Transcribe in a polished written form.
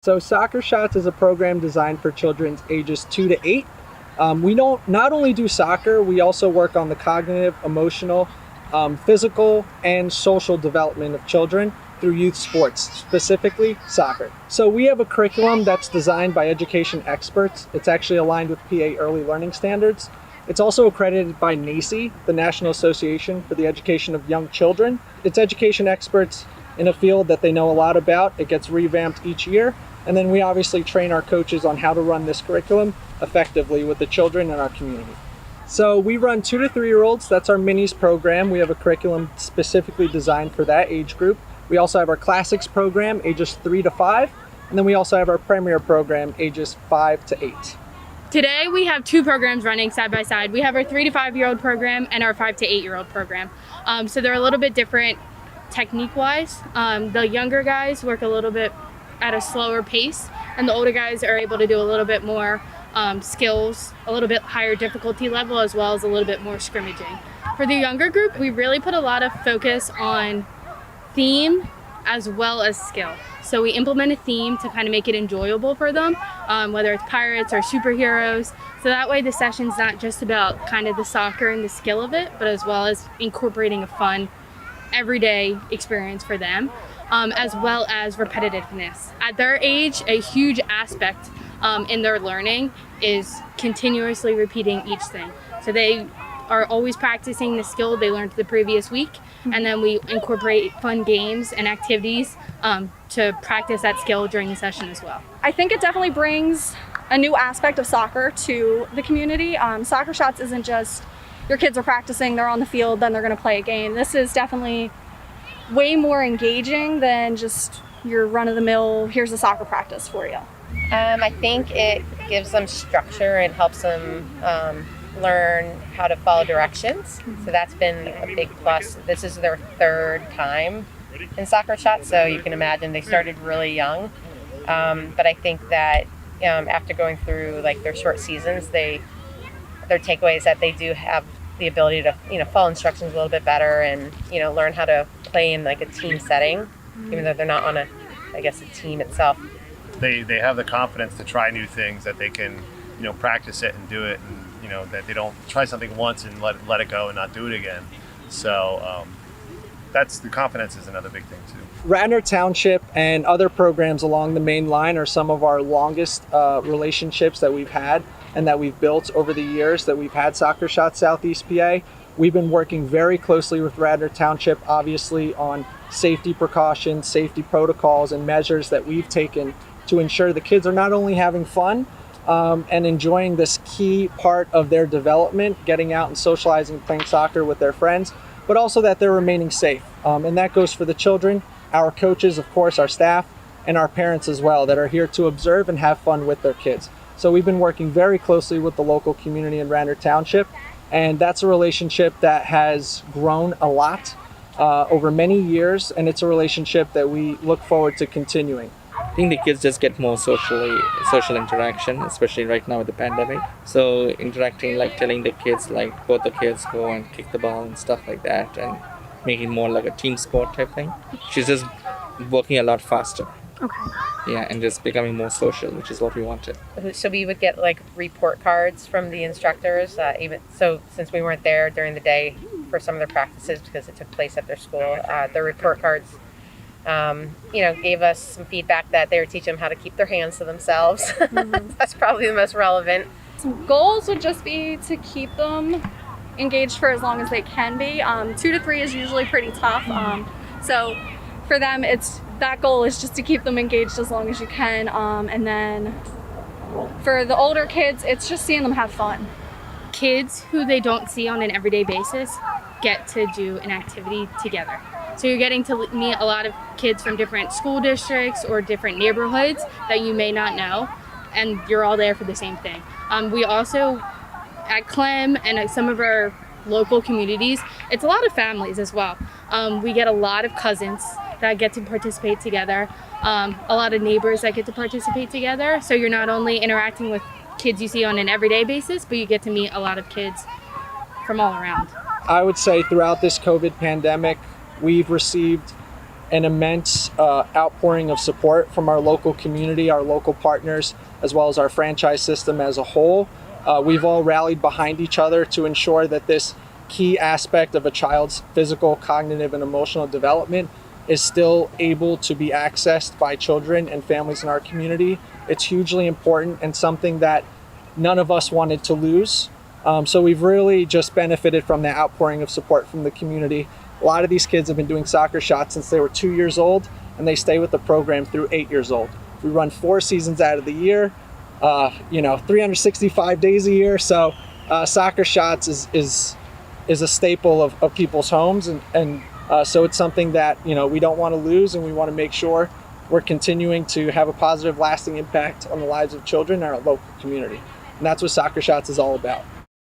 So Soccer Shots is a program designed for children ages 2 to 8. We don't not only do soccer, we also work on the cognitive, emotional, physical, and social development of children through youth sports, specifically soccer. So we have a curriculum that's designed by education experts. It's actually aligned with PA Early Learning Standards. It's also accredited by NACE, the National Association for the Education of Young Children. It's education experts in a field that they know a lot about. It gets revamped each year. And then we obviously train our coaches on how to run this curriculum effectively with the children in our community. So we run 2 to 3-year-olds. That's our minis program. We have a curriculum specifically designed for that age group. We also have our classics program, ages 3 to 5. And then we also have our premier program, ages 5 to 8. Today we have 2 programs running side by side. We have our 3 to 5-year-old program and our 5 to 8-year-old program. So they're a little bit different technique-wise. The younger guys work a little bit at a slower pace, and the older guys are able to do a little bit more skills, a little bit higher difficulty level, as well as a little bit more scrimmaging. For the younger group, we really put a lot of focus on theme as well as skill. So we implement a theme to kind of make it enjoyable for them, whether it's pirates or superheroes. So that way the session's not just about kind of the soccer and the skill of it, but as well as incorporating a fun everyday experience for them. As well as repetitiveness. At their age, a huge aspect in their learning is continuously repeating each thing. So they are always practicing the skill they learned the previous week, and then we incorporate fun games and activities to practice that skill during the session as well. I think it definitely brings a new aspect of soccer to the community. Soccer Shots isn't just your kids are practicing, they're on the field, then they're going to play a game. This is definitely way more engaging than just your run-of-the-mill, here's a soccer practice for you. I think it gives them structure and helps them learn how to follow directions. So that's been a big plus. This is their 3rd time in Soccer Shots, so you can imagine they started really young. But I think that after going through like their short seasons, their takeaway is that they do have the ability to follow instructions a little bit better and learn how to play in like a team setting, even though they're not on a team itself. They have the confidence to try new things, that they can practice it and do it, and that they don't try something once and let it go and not do it again. So that's the confidence is another big thing too. Radnor Township and other programs along the main line are some of our longest relationships that we've had and that we've built over the years that we've had Soccer Shots Southeast PA. We've been working very closely with Radnor Township, obviously, on safety precautions, safety protocols, and measures that we've taken to ensure the kids are not only having fun and enjoying this key part of their development, getting out and socializing, playing soccer with their friends, but also that they're remaining safe. And that goes for the children, our coaches, of course, our staff, and our parents as well, that are here to observe and have fun with their kids. So we've been working very closely with the local community in Radnor Township, and that's a relationship that has grown a lot over many years, and it's a relationship that we look forward to continuing. I think the kids just get more social interaction, especially right now with the pandemic. So interacting, like telling the kids, like both the kids go and kick the ball and stuff like that, and making more like a team sport type thing. She's just working a lot faster. Okay. Yeah, and just becoming more social, which is what we wanted. So we would get like report cards from the instructors, even so since we weren't there during the day for some of their practices because it took place at their school. The report cards gave us some feedback that they were teaching them how to keep their hands to themselves. Mm-hmm. That's probably the most relevant. Some goals would just be to keep them engaged for as long as they can be. 2 to 3 is usually pretty tough. So for them, that goal is just to keep them engaged as long as you can. And then for the older kids, it's just seeing them have fun. Kids who they don't see on an everyday basis get to do an activity together. So you're getting to meet a lot of kids from different school districts or different neighborhoods that you may not know, and you're all there for the same thing. We also, at Clem and at some of our local communities, it's a lot of families as well. We get a lot of cousins that get to participate together, a lot of neighbors that get to participate together. So you're not only interacting with kids you see on an everyday basis, but you get to meet a lot of kids from all around. I would say throughout this COVID pandemic, we've received an immense outpouring of support from our local community, our local partners, as well as our franchise system as a whole. We've all rallied behind each other to ensure that this key aspect of a child's physical, cognitive, and emotional development is still able to be accessed by children and families in our community. It's hugely important and something that none of us wanted to lose. So we've really just benefited from the outpouring of support from the community. A lot of these kids have been doing soccer shots since they were 2 years old, and they stay with the program through 8 years old. We run 4 seasons out of the year, 365 days a year. So soccer shots is a staple of people's homes, and so it's something that we don't want to lose, and we want to make sure we're continuing to have a positive, lasting impact on the lives of children in our local community. And that's what Soccer Shots is all about.